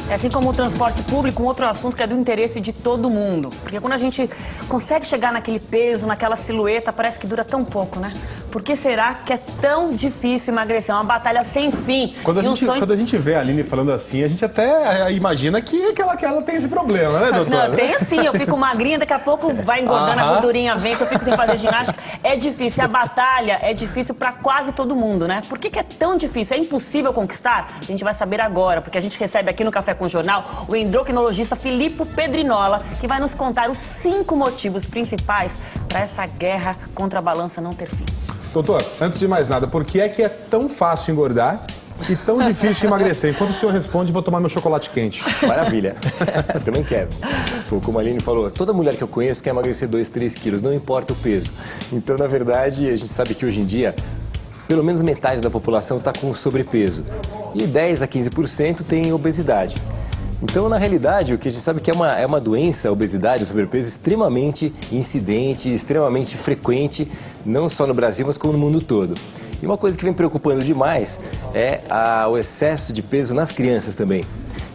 É assim como o transporte público, um outro assunto que é do interesse de todo mundo. Porque quando a gente consegue chegar naquele peso, naquela silhueta, parece que dura tão pouco, né? Por que será que é tão difícil emagrecer? É uma batalha sem fim. Quando a gente vê a Aline falando assim, a gente até imagina que ela tem esse problema, né, doutora? Não, tenho sim. Eu fico magrinha, daqui a pouco vai engordando, a gordurinha vem, eu fico sem fazer ginástica. É difícil. A batalha é difícil para quase todo mundo, né? Por que é tão difícil? É impossível conquistar? A gente vai saber agora, porque a gente recebe aqui no Café com o Jornal o endocrinologista Filippo Pedrinola, que vai nos contar os 5 motivos principais para essa guerra contra a balança não ter fim. Doutor, antes de mais nada, por que é tão fácil engordar e tão difícil emagrecer? Enquanto o senhor responde, vou tomar meu chocolate quente. Maravilha. Também quero. Como a Aline falou, toda mulher que eu conheço quer emagrecer 2, 3 quilos, não importa o peso. Então, na verdade, a gente sabe que hoje em dia, pelo menos metade da população está com sobrepeso. E 10 a 15% tem obesidade. Então, na realidade, o que a gente sabe que é uma doença, a obesidade, o sobrepeso, extremamente incidente, extremamente frequente, não só no Brasil, mas como no mundo todo. E uma coisa que vem preocupando demais é o excesso de peso nas crianças também,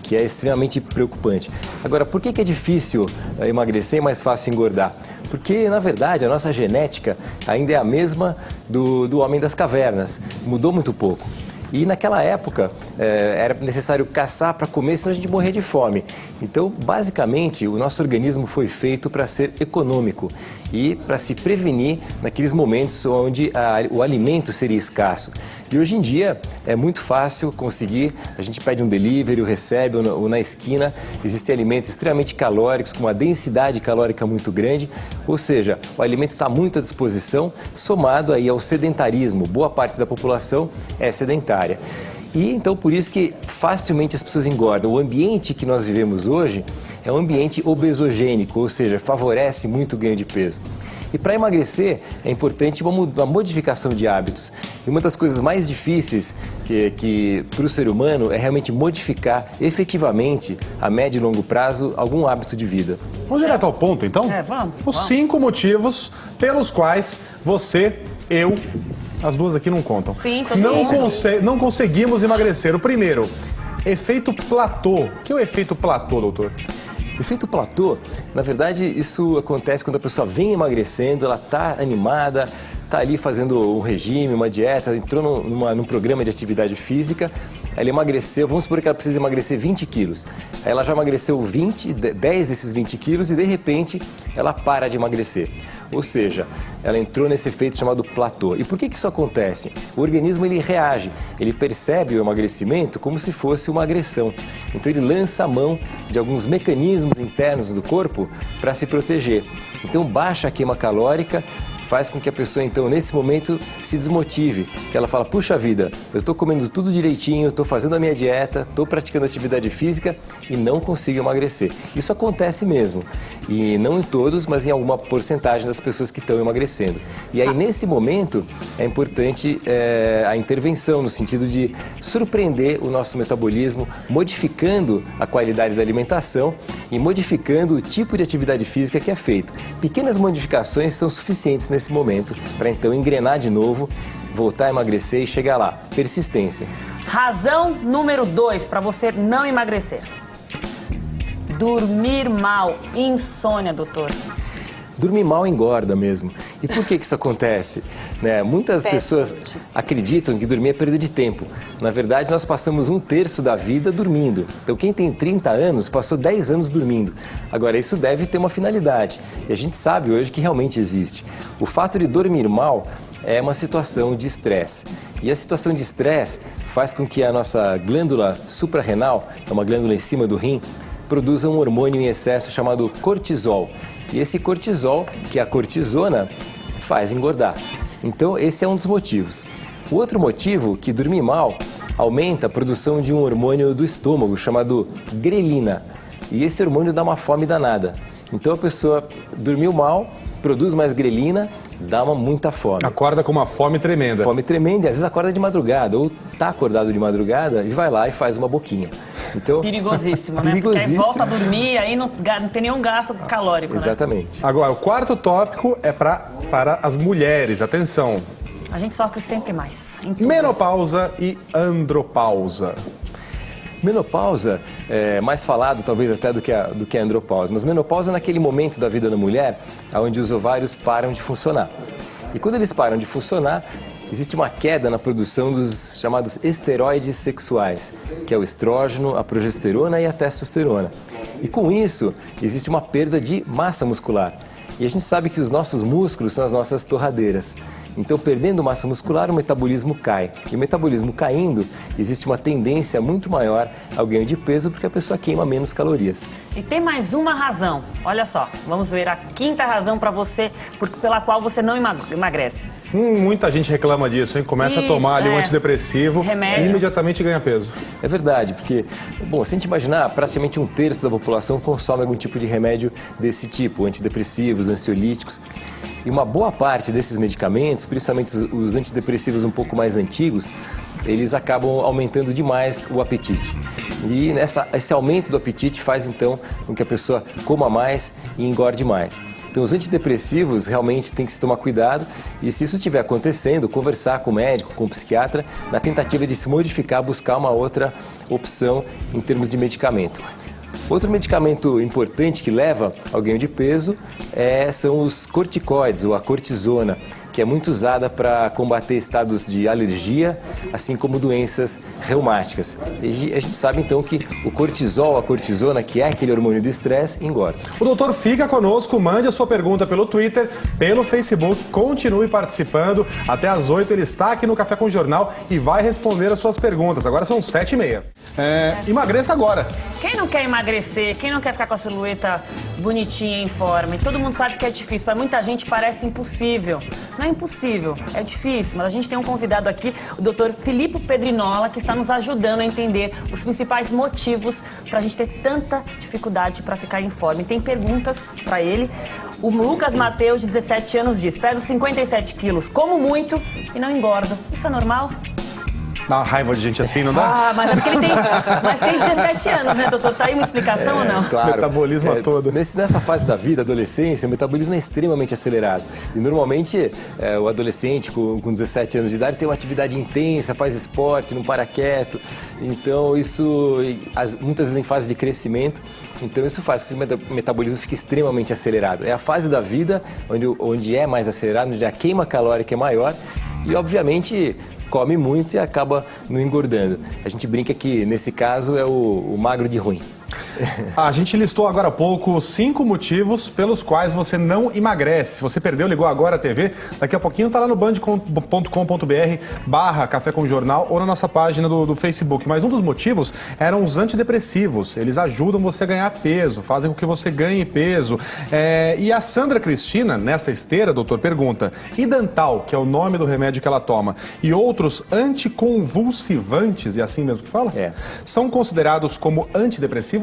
que é extremamente preocupante. Agora, por que é difícil emagrecer e mais fácil engordar? Porque, na verdade, a nossa genética ainda é a mesma do homem das cavernas, mudou muito pouco. E naquela época era necessário caçar para comer, senão a gente morria de fome. Então, basicamente, o nosso organismo foi feito para ser econômico e para se prevenir naqueles momentos onde o alimento seria escasso. E hoje em dia é muito fácil conseguir, a gente pede um delivery, recebe ou na esquina, existem alimentos extremamente calóricos, com uma densidade calórica muito grande, ou seja, o alimento está muito à disposição, somado aí ao sedentarismo. Boa parte da população é sedentária. E então por isso que facilmente as pessoas engordam. O ambiente que nós vivemos hoje é um ambiente obesogênico, ou seja, favorece muito o ganho de peso. E para emagrecer é importante uma modificação de hábitos. E uma das coisas mais difíceis que para o ser humano é realmente modificar efetivamente, a médio e longo prazo, algum hábito de vida. Vamos direto ao ponto, então? Vamos. Os 5 motivos pelos quais você, eu, as duas aqui não contam. Sim, não conseguimos emagrecer. O primeiro, efeito platô. O que é o efeito platô, doutor? O efeito platô, na verdade, isso acontece quando a pessoa vem emagrecendo, ela está animada, está ali fazendo um regime, uma dieta, entrou num programa de atividade física, ela emagreceu, vamos supor que ela precisa emagrecer 20 quilos. Aí ela já emagreceu 10 desses 20 quilos e, de repente, ela para de emagrecer. Ou seja, ela entrou nesse efeito chamado platô. E por que isso acontece? O organismo ele reage, ele percebe o emagrecimento como se fosse uma agressão. Então ele lança a mão de alguns mecanismos internos do corpo para se proteger. Então baixa a queima calórica, faz com que a pessoa, então, nesse momento, se desmotive. Que ela fala, puxa vida, eu estou comendo tudo direitinho, estou fazendo a minha dieta, estou praticando atividade física e não consigo emagrecer. Isso acontece mesmo. E não em todos, mas em alguma porcentagem das pessoas que estão emagrecendo. E aí, nesse momento, é importante a intervenção, no sentido de surpreender o nosso metabolismo, modificando a qualidade da alimentação e modificando o tipo de atividade física que é feito. Pequenas modificações são suficientes nesse momento para então engrenar de novo, voltar a emagrecer e chegar lá. Persistência. Razão número 2 para você não emagrecer. Dormir mal, insônia, doutor. Dormir mal engorda mesmo. E por que isso acontece? Muitas pessoas acreditam que dormir é perda de tempo. Na verdade, nós passamos 1/3 da vida dormindo. Então, quem tem 30 anos passou 10 anos dormindo. Agora, isso deve ter uma finalidade. E a gente sabe hoje que realmente existe. O fato de dormir mal é uma situação de estresse. E a situação de estresse faz com que a nossa glândula suprarrenal, que é uma glândula em cima do rim, produza um hormônio em excesso chamado cortisol. E esse cortisol, que é a cortisona, faz engordar. Então, esse é um dos motivos. O outro motivo, que dormir mal, aumenta a produção de um hormônio do estômago chamado grelina. E esse hormônio dá uma fome danada. Então, a pessoa dormiu mal, produz mais grelina, dá muita fome. Acorda com uma fome tremenda. Fome tremenda, e às vezes acorda de madrugada, ou tá acordado de madrugada e vai lá e faz uma boquinha. Então, perigosíssimo, né? Perigosíssimo. Porque aí volta a dormir, aí não tem nenhum gasto calórico, Exatamente. né? Agora, o quarto tópico é para as mulheres. Atenção. A gente sofre sempre mais. Menopausa e andropausa. Menopausa é mais falado talvez até do que a andropausa, mas menopausa é naquele momento da vida da mulher onde os ovários param de funcionar. E quando eles param de funcionar, existe uma queda na produção dos chamados esteroides sexuais, que é o estrógeno, a progesterona e a testosterona. E com isso, existe uma perda de massa muscular. E a gente sabe que os nossos músculos são as nossas torradeiras. Então, perdendo massa muscular, o metabolismo cai. E o metabolismo caindo, existe uma tendência muito maior ao ganho de peso, porque a pessoa queima menos calorias. E tem mais uma razão. Olha só, vamos ver a quinta razão para você, pela qual você não emagrece. Muita gente reclama disso, hein? Começa a tomar ali um antidepressivo remédio. E imediatamente ganha peso. É verdade, porque, bom, se a gente imaginar, praticamente 1/3 da população consome algum tipo de remédio desse tipo, antidepressivos, ansiolíticos. E uma boa parte desses medicamentos, principalmente os antidepressivos um pouco mais antigos, eles acabam aumentando demais o apetite. E esse aumento do apetite faz então com que a pessoa coma mais e engorde mais. Então os antidepressivos realmente tem que se tomar cuidado e se isso estiver acontecendo, conversar com o médico, com o psiquiatra, na tentativa de se modificar, buscar uma outra opção em termos de medicamento. Outro medicamento importante que leva ao ganho de peso são os corticoides, ou a cortisona, que é muito usada para combater estados de alergia, assim como doenças reumáticas. E a gente sabe então que o cortisol, a cortisona, que é aquele hormônio do estresse, engorda. O doutor fica conosco, mande a sua pergunta pelo Twitter, pelo Facebook, continue participando. Até às 8 ele está aqui no Café com o Jornal e vai responder as suas perguntas. Agora são 7h30. Emagreça agora. Quem não quer emagrecer, quem não quer ficar com a silhueta bonitinha, em forma? E todo mundo sabe que é difícil. Para muita gente parece impossível. Não é impossível, é difícil. Mas a gente tem um convidado aqui, o Dr. Filippo Pedrinola, que está nos ajudando a entender os principais motivos para a gente ter tanta dificuldade para ficar em forma. E tem perguntas para ele. O Lucas Mateus, de 17 anos, diz: peso 57 quilos, como muito e não engordo. Isso é normal? Dá uma raiva de gente assim, não dá? Mas é porque ele tem 17 anos, né, doutor? Tá aí uma explicação ou não? Claro. Metabolismo todo. Nessa fase da vida, adolescência, o metabolismo é extremamente acelerado. E normalmente o adolescente com 17 anos de idade tem uma atividade intensa, faz esporte, não para quieto. Então isso, muitas vezes em fase de crescimento, então isso faz com que o metabolismo fique extremamente acelerado. É a fase da vida onde é mais acelerado, onde a queima calórica é maior e, obviamente, come muito e acaba não engordando. A gente brinca que, nesse caso, é o magro de ruim. A gente listou agora há pouco 5 motivos pelos quais você não emagrece. Se você perdeu, ligou agora a TV, daqui a pouquinho tá lá no band.com.br/Café com Jornal ou na nossa página do Facebook. Mas um dos motivos eram os antidepressivos. Eles ajudam você a ganhar peso, fazem com que você ganhe peso. E a Sandra Cristina, nessa esteira, doutor, pergunta: Idantal, que é o nome do remédio que ela toma, e outros anticonvulsivantes, é assim mesmo que fala? São considerados como antidepressivos?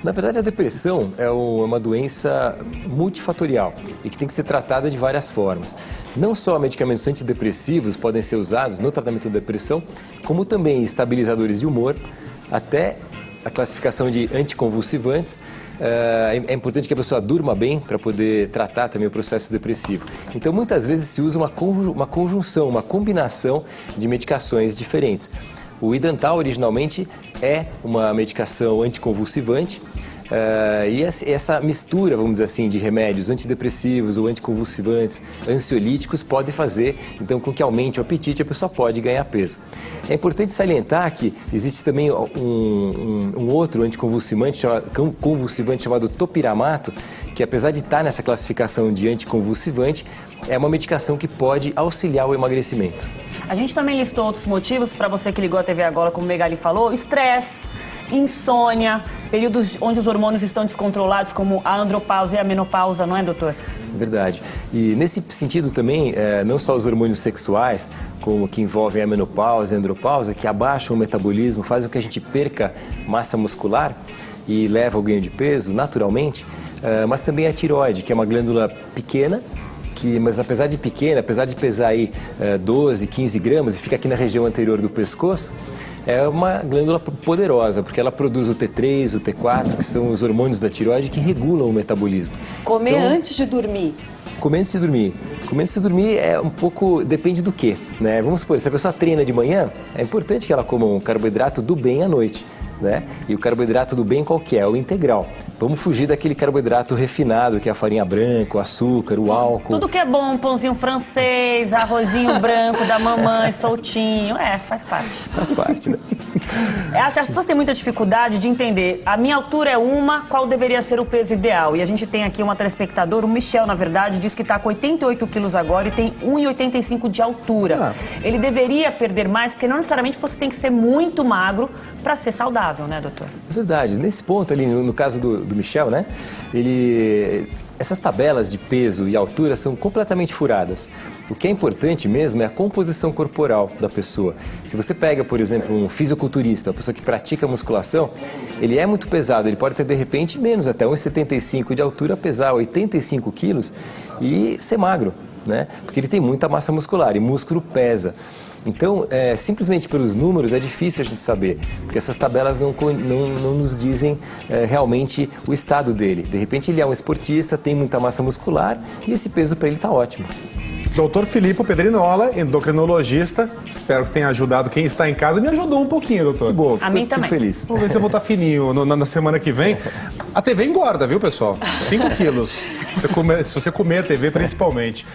Na verdade, a depressão é uma doença multifatorial e que tem que ser tratada de várias formas. Não só medicamentos antidepressivos podem ser usados no tratamento da depressão, como também estabilizadores de humor, até a classificação de anticonvulsivantes. É importante que a pessoa durma bem para poder tratar também o processo depressivo. Então, muitas vezes se usa uma conjunção, uma combinação de medicações diferentes. O Idantal, originalmente, é uma medicação anticonvulsivante e essa mistura, vamos dizer assim, de remédios antidepressivos ou anticonvulsivantes, ansiolíticos, pode fazer, então, com que aumente o apetite e a pessoa pode ganhar peso. É importante salientar que existe também um outro anticonvulsivante chamado topiramato, que apesar de estar nessa classificação de anticonvulsivante, é uma medicação que pode auxiliar o emagrecimento. A gente também listou outros motivos, para você que ligou a TV agora, como o Megali falou: estresse, insônia, períodos onde os hormônios estão descontrolados, como a andropausa e a menopausa, não é, doutor? Verdade. E nesse sentido também, não só os hormônios sexuais, como que envolvem a menopausa e a andropausa, que abaixam o metabolismo, fazem com que a gente perca massa muscular e leva ao ganho de peso naturalmente, mas também a tireoide, que é uma glândula pequena, mas apesar de pequena, apesar de pesar aí 12, 15 gramas e fica aqui na região anterior do pescoço, é uma glândula poderosa, porque ela produz o T3, o T4, que são os hormônios da tireoide que regulam o metabolismo. Comer antes de dormir. Comer antes de dormir. Comer antes de dormir é um pouco, depende do quê, né? Vamos supor, se a pessoa treina de manhã, é importante que ela coma um carboidrato do bem à noite, né? E o carboidrato do bem qual que é? O integral. Vamos fugir daquele carboidrato refinado, que é a farinha branca, o açúcar, o álcool. Tudo que é bom, pãozinho francês, arrozinho branco da mamãe, soltinho, faz parte. Faz parte, né? Acho que as pessoas têm muita dificuldade de entender. A minha altura é qual deveria ser o peso ideal? E a gente tem aqui uma telespectadora, o Michel, na verdade, diz que está com 88 quilos agora e tem 1,85 de altura. Ele deveria perder mais, porque não necessariamente você tem que ser muito magro para ser saudável, né, doutor? É verdade. Nesse ponto ali, no caso do Michel, né? Essas tabelas de peso e altura são completamente furadas. O que é importante mesmo é a composição corporal da pessoa. Se você pega, por exemplo, um fisiculturista, uma pessoa que pratica musculação, ele é muito pesado, ele pode ter de repente menos, até 1,75 de altura, pesar 85 quilos e ser magro, né? Porque ele tem muita massa muscular e músculo pesa. Então, simplesmente pelos números é difícil a gente saber, porque essas tabelas não nos dizem realmente o estado dele. De repente ele é um esportista, tem muita massa muscular e esse peso para ele está ótimo. Doutor Filippo Pedrinola, endocrinologista. Espero que tenha ajudado quem está em casa. Me ajudou um pouquinho, doutor. Que bom, A mim fico também. feliz. Vamos ver se eu vou estar fininho na semana que vem. A TV engorda, viu, pessoal? 5 quilos. Se você comer a TV, principalmente.